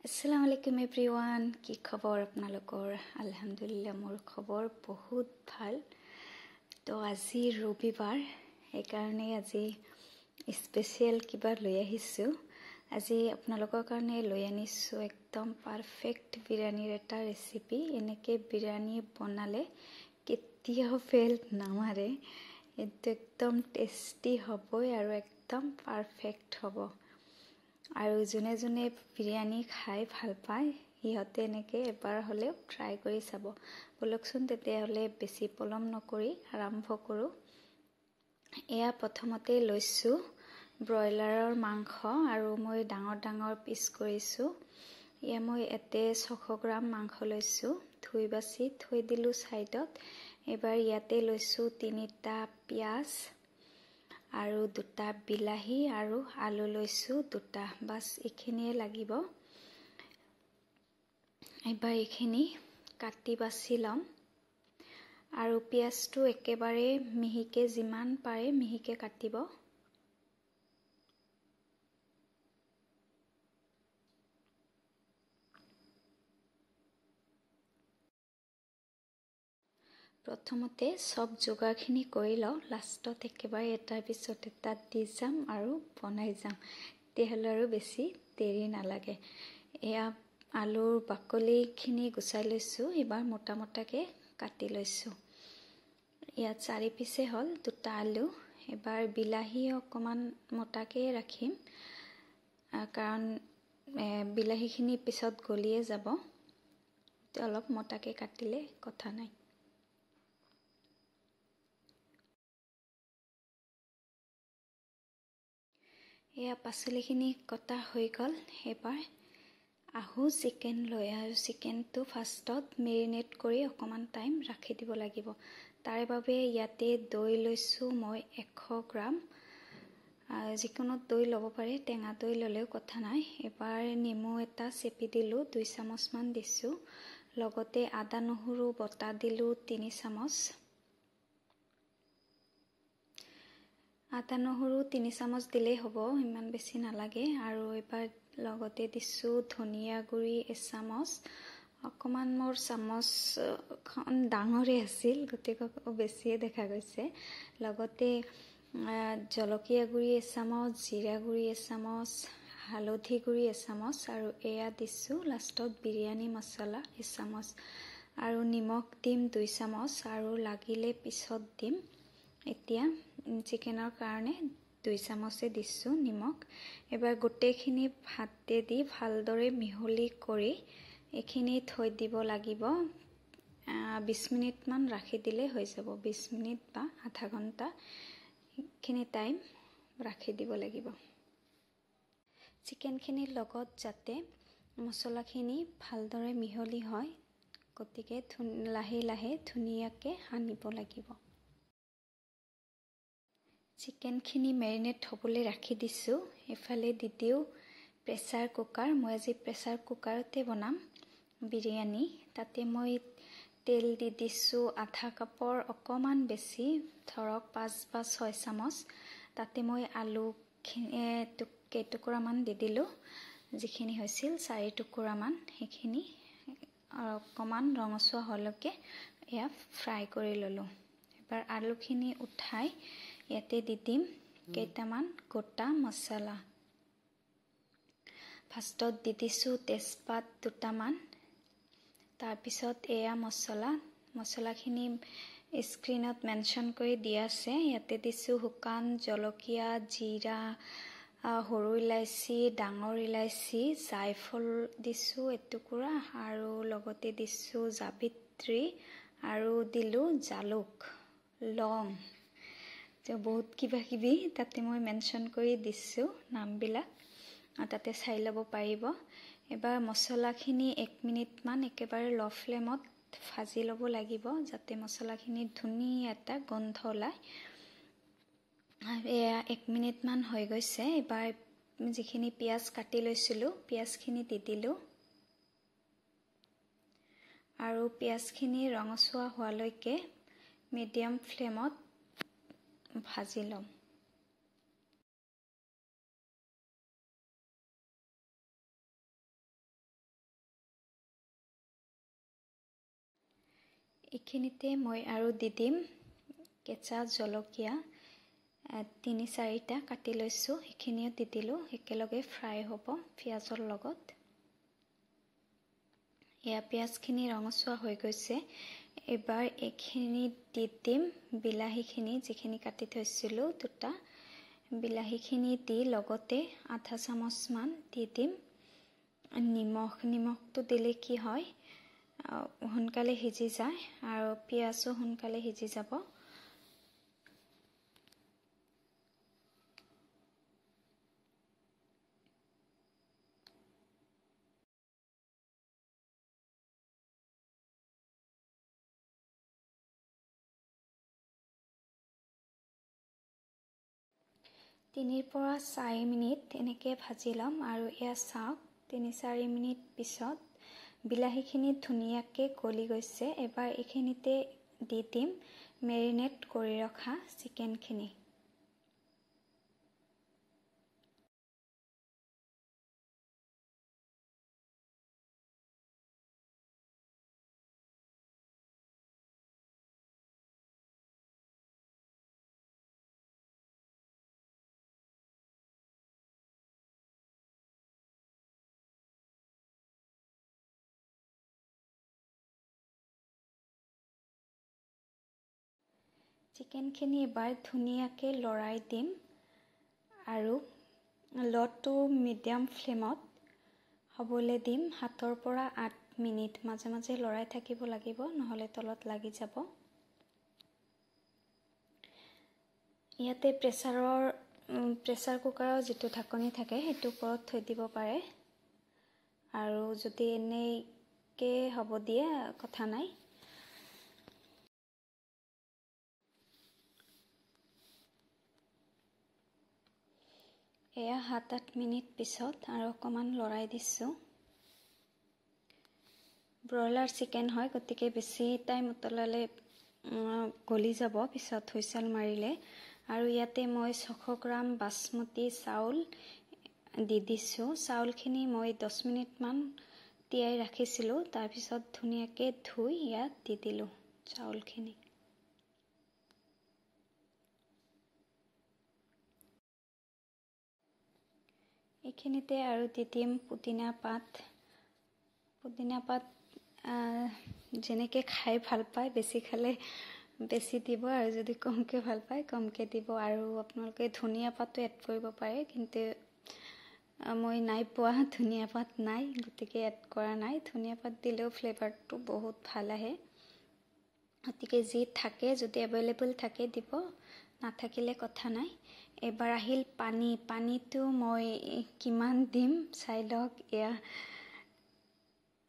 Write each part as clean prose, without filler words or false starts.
আসসালামু আলাইকুম এভৰিৱান কি খবৰ আপোনালোকৰ আলহামদুলিল্লাহ মোৰ খবৰ বহুত ভাল তো আজি ৰবিবাৰ সেইকাৰণে আজি স্পেচিয়েল কিবা লৈ আহিছোঁ আজি আপোনালোকৰ কাৰণে লৈ আনিছোঁ একদম পাৰফেক্ট বিৰিয়ানীৰ এটা ৰেচিপি এনেকৈ বিৰিয়ানী বনালে কেতিয়াও ফেল নামাৰে এইটো একদম টেষ্টি হ'বই আৰু একদম পাৰফেক্ট হ'ব আৰু যোনে যোনে বিৰিয়ানী খাই ভাল পায় সিহঁতে এনেকৈ এবাৰ হ'লেও ট্ৰাই কৰি চাব বলকচোন তেতিয়াহ'লে বেছি পলম নকৰি আৰম্ভ কৰোঁ এয়া প্ৰথমতে লৈছোঁ ব্ৰইলাৰৰ মাংস আৰু মই ডাঙৰ পিচ কৰিছোঁ এয়া মই ইয়াতে 600 গ্ৰাম মাংস লৈছোঁ ধুই বাছি থৈ দিলোঁ ছাইডত এবাৰ ইয়াতে লৈছোঁ 3টা পিঁয়াজ আৰু 2টা বিলাহী আৰু আলু লৈছোঁ 2টা বাস এইখিনিয়ে লাগিব এবাৰ এইখিনি কাটি বাছি লম আৰু পিঁয়াজটো একেবাৰে মিহিকে যিমান পাৰে মিহিকে কাটিব প্ৰথমতে সব যোগাৰখিনি কৰি লওঁ লাষ্টত একেবাৰে এটাৰ পিছত এটা দি যাম আৰু বনাই যাম তেতিয়াহ'লে আৰু বেছি দেৰি নালাগে এয়া আলুৰ বাকলিখিনি গুচাই লৈছোঁ এবাৰ মোটাকৈ কাটি লৈছোঁ ইয়াত 4 পিচে হ'ল 2টা আলু এবাৰ বিলাহী অকণমান মোটাকৈ ৰাখিম কাৰণ বিলাহীখিনি পিছত গলিয়ে যাব অলপ মোটাকৈ কাটিলে কথা নাই এয়া পাচলিখিনি কটা হৈ গ'ল এবাৰ আহোঁ চিকেন লৈ আৰু চিকেনটো ফাৰ্ষ্টত মেৰিনেট কৰি অকণমান টাইম ৰাখি দিব লাগিব তাৰে বাবে ইয়াতে দৈ লৈছোঁ মই 100 গ্ৰাম যিকোনো দৈ ল'ব পাৰে টেঙা দৈ ল'লেও কথা নাই এবাৰ নেমু এটা চেপি দিলোঁ 2 চামুচমান দিছোঁ লগতে আদা নহৰু বটা দিলোঁ 3 চামুচ আদা নহৰু 3 চামুচ দিলেই হ'ব ইমান বেছি নালাগে আৰু এবাৰ লগতে দিছোঁ ধনিয়া গুড়ি 1 চামুচ অকণমান মোৰ চামুচখন ডাঙৰে আছিল গতিকে বেছিয়ে দেখা গৈছে লগতে জলকীয়া গুড়ি 1 চামুচ জিৰা গুড়ি 1 চামুচ হালধি গুড়ি 1 চামুচ আৰু এয়া দিছোঁ লাষ্টত বিৰিয়ানী মছলা 1 চামুচ আৰু নিমখ দিম 2 চামুচ আৰু লাগিলে পিছত দিম এতিয়া চিকেনৰ কাৰণে 2 চামুচে দিছোঁ নিমখ এবাৰ গোটেইখিনি ভাতে দি ভালদৰে মিহলি কৰি এইখিনি থৈ দিব লাগিব 20 মিনিটমান ৰাখি দিলে হৈ যাব 20 মিনিট বা আধা ঘণ্টা এইখিনি টাইম ৰাখি দিব লাগিব চিকেনখিনিৰ লগত যাতে মছলাখিনি ভালদৰে মিহলি হয় গতিকে লাহে লাহে ধুনীয়াকৈ সানিব লাগিব চিকেনখিনি মেৰিনেট হ'বলৈ ৰাখি দিছোঁ এফালে দি দিওঁ প্ৰেছাৰ কুকাৰ মই আজি প্ৰেছাৰ কুকাৰতে বনাম বিৰিয়ানী তাতে মই তেল দি দিছোঁ আধা কাপৰ অকণমান বেছি ধৰক 5 বা 6 চামুচ তাতে মই আলু কেইটুকুৰামান দি দিলোঁ যিখিনি হৈছিল 4 টুকুৰামান সেইখিনি অকণমান ৰঙচুৱা হ'লৈকে এয়া ফ্ৰাই কৰি ল'লোঁ এবাৰ আলুখিনি উঠাই ইয়াতে দি দিম কেইটামান গোটা মছলা ফাৰ্ষ্টত দি দিছোঁ তেজপাত 2টামান তাৰপিছত এয়া মছলাখিনি স্ক্ৰীনত মেনশ্যন কৰি দিয়া আছে ইয়াতে দিছোঁ শুকান জলকীয়া জিৰা সৰু ইলাইচি ডাঙৰ ইলাইচি জায়ফল দিছোঁ এটুকুৰা আৰু লগতে দিছোঁ জাবিত্ৰী আৰু দিলোঁ জালুক লং বহুত কিবা তাতে মই মেনশ্যন কৰি দিছোঁ নামবিলাক তাতে চাই ল'ব পাৰিব এবাৰ মছলাখিনি 1 মিনিটমান একেবাৰে ল' ফ্লেমত ভাজি ল'ব লাগিব যাতে মছলাখিনি ধুনীয়া এটা গোন্ধ ওলায় এয়া 1 মিনিটমান হৈ গৈছে এবাৰ যিখিনি পিঁয়াজ কাটি লৈছিলোঁ পিঁয়াজখিনি দি দিলোঁ আৰু পিঁয়াজখিনি ৰঙচুৱা হোৱালৈকে মিডিয়াম ফ্লেমত ভাজি ল'ম এইখিনিতে মই আৰু দি দিম কেঁচা জলকীয়া 3-4টা কাটি লৈছোঁ, সেইখিনিও দি দিলোঁ। একেলগে ফ্ৰাই হ'ব পিঁয়াজৰ লগত। এয়া পিঁয়াজখিনি ৰঙচুৱা হৈ গৈছে। এবাৰ এইখিনি দি দিম বিলাহীখিনি, যিখিনি কাটি থৈছিলোঁ 2টা। বিলাহীখিনি দি লগতে আধা চামুচমান দি দিম নিমখটো দিলে কি হয় সোনকালে সিজি যায় আৰু পিঁয়াজো সোনকালে সিজি যাব। তিনিৰ পৰা 4 মিনিট এনেকৈ ভাজি ল'ম আৰু এয়া চাওক 3-4 মিনিট পিছত বিলাহীখিনি ধুনীয়াকৈ গলি গৈছে। এবাৰ এইখিনিতে দি দিম মেৰিনেট কৰি ৰখা চিকেনখিনি। চিকেনখিনি এবাৰ ধুনীয়াকৈ লৰাই দিম আৰু ল' টু মিডিয়াম ফ্লেমত হ'বলৈ দিম 7 পৰা 8 মিনিট। মাজে মাজে লৰাই থাকিব লাগিব, নহ'লে তলত লাগি যাব। ইয়াতে প্ৰেছাৰ কুকাৰৰ যিটো ঢাকনি থাকে সেইটো ওপৰত থৈ দিব পাৰে, আৰু যদি এনেকৈ হ'ব দিয়ে কথা নাই। এয়া 7-8 মিনিট পিছত আৰু অকণমান লৰাই দিছোঁ। ব্ৰইলাৰ চিকেন হয়, গতিকে বেছি টাইম উতলালে গলি যাব পিছত হুইচেল মাৰিলে। আৰু ইয়াতে মই 600 গ্ৰাম বাসমতি চাউল দি দিছোঁ। চাউলখিনি মই 10 মিনিটমান তিয়াই ৰাখিছিলোঁ, তাৰপিছত ধুনীয়াকৈ ধুই ইয়াত দি দিলোঁ চাউলখিনি। এইখিনিতে আৰু দি দিম পুদিনা পাত। যেনেকৈ খাই ভাল পায়, বেছি খালে বেছি দিব আৰু যদি কমকৈ ভাল পায় কমকৈ দিব। আৰু আপোনালোকে ধনিয়া পাতো এড কৰিব পাৰে, কিন্তু মই নাই পোৱা, ধনিয়া পাত নাই, গতিকে এড কৰা নাই। ধনিয়া পাত দিলেও ফ্লেভাৰটো বহুত ভাল আহে, গতিকে যি থাকে যদি এভেইলেবল থাকে দিব, নাথাকিলে কথা নাই। এবাৰ আহিল পানীটো মই কিমান দিম চাই লওক।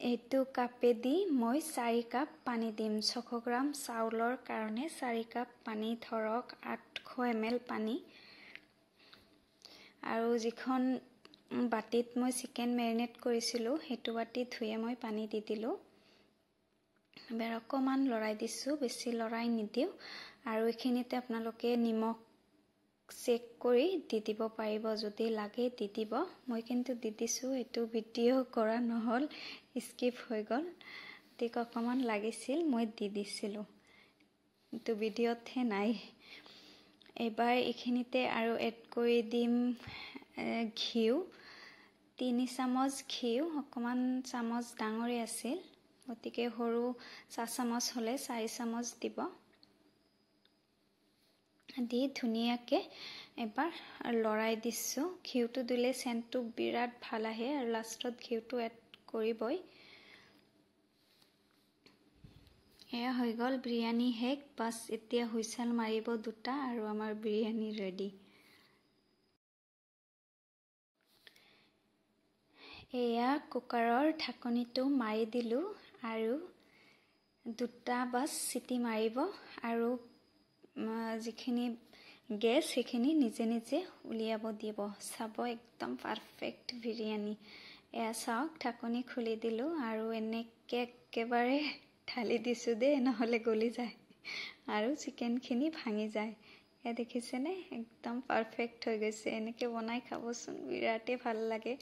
এইটো কাপেদি মই 4 কাপ পানী দিম। 600 গ্ৰাম চাউলৰ কাৰণে 4 কাপ পানী, ধৰক 800 ml পানী। আৰু যিখন বাতিত মই চিকেন মেৰিনেট কৰিছিলোঁ সেইটো বাতি ধুয়ে মই পানী দি দিলোঁ। এবাৰ অকণমান লৰাই দিছোঁ, বেছি লৰাই নিদিওঁ। আৰু এইখিনিতে আপোনালোকে নিমখ চেক কৰি দি দিব পাৰিব, যদি লাগে দি দিব। মই কিন্তু দি দিছোঁ, এইটো ভিডিঅ' কৰা নহ'ল, স্কিপ হৈ গ'ল, গতিকে অকণমান লাগিছিল মই দি দিছিলোঁ, কিন্তু ভিডিঅ'তহে নাই। এবাৰ এইখিনিতে আৰু এড কৰি দিম ঘিউ, 3 চামুচ ঘিউ। অকণমান চামুচ ডাঙৰে আছিল, গতিকে সৰু 4 চামুচ হ'লে 4 চামুচ দিব। দি ধুনীয়াকৈ এবাৰ লৰাই দিছোঁ। ঘিউটো দিলে চেণ্টটো বিৰাট ভাল আহে, আৰু লাষ্টত ঘিউটো এড কৰিবই। এয়া হৈ গ'ল বিৰিয়ানী শেষ। বাছ এতিয়া হুইচেল মাৰিব 2টা আৰু আমাৰ বিৰিয়ানী ৰেডি। এয়া কুকাৰৰ ঢাকনিটো মাৰি দিলোঁ আৰু 2টা বাছ চিটি মাৰিব, আৰু যিখিনি গেছ সেইখিনি নিজে নিজে উলিয়াব দিব। চাব একদম পাৰফেক্ট বিৰিয়ানী। এয়া চাওক, ঢাকনি খুলি দিলোঁ আৰু এনেকৈ একেবাৰে ঢালি দিছোঁ দেই, নহ'লে গলি যায় আৰু চিকেনখিনি ভাঙি যায়। এয়া দেখিছেনে, একদম পাৰফেক্ট হৈ গৈছে। এনেকৈ বনাই খাবচোন, বিৰাটেই ভাল লাগে।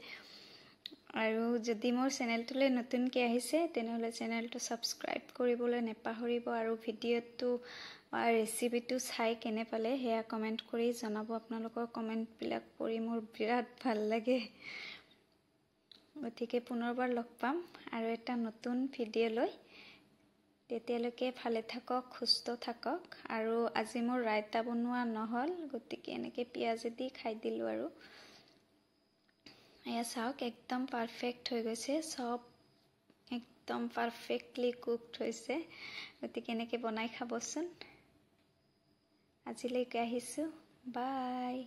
আৰু যদি মোৰ চেনেলটোলৈ নতুনকৈ আহিছে তেনেহ'লে চেনেলটো ছাবস্ক্ৰাইব কৰিবলৈ নেপাহৰিব আৰু ভিডিঅ'টো বা ৰেচিপিটো চাই কেনে পালে সেয়া কমেণ্ট কৰি জনাব। আপোনালোকৰ কমেণ্টবিলাক পঢ়ি মোৰ বিৰাট ভাল লাগে। গতিকে পুনৰবাৰ লগ পাম আৰু এটা নতুন ভিডিঅ' লৈ। তেতিয়ালৈকে ভালে থাকক, সুস্থ থাকক। আৰু আজি মোৰ ৰাইতা বনোৱা নহ'ল, গতিকে এনেকৈ পিঁয়াজেদি খাই দিলোঁ আৰু। এয়া চাওক, একদম পাৰফেক্ট হৈ গৈছে, চব একদম পাৰফেক্টলি কুকড হৈছে। গতিকে এনেকৈ বনাই খাবচোন। আজিলৈকে আহিছোঁ, বাই।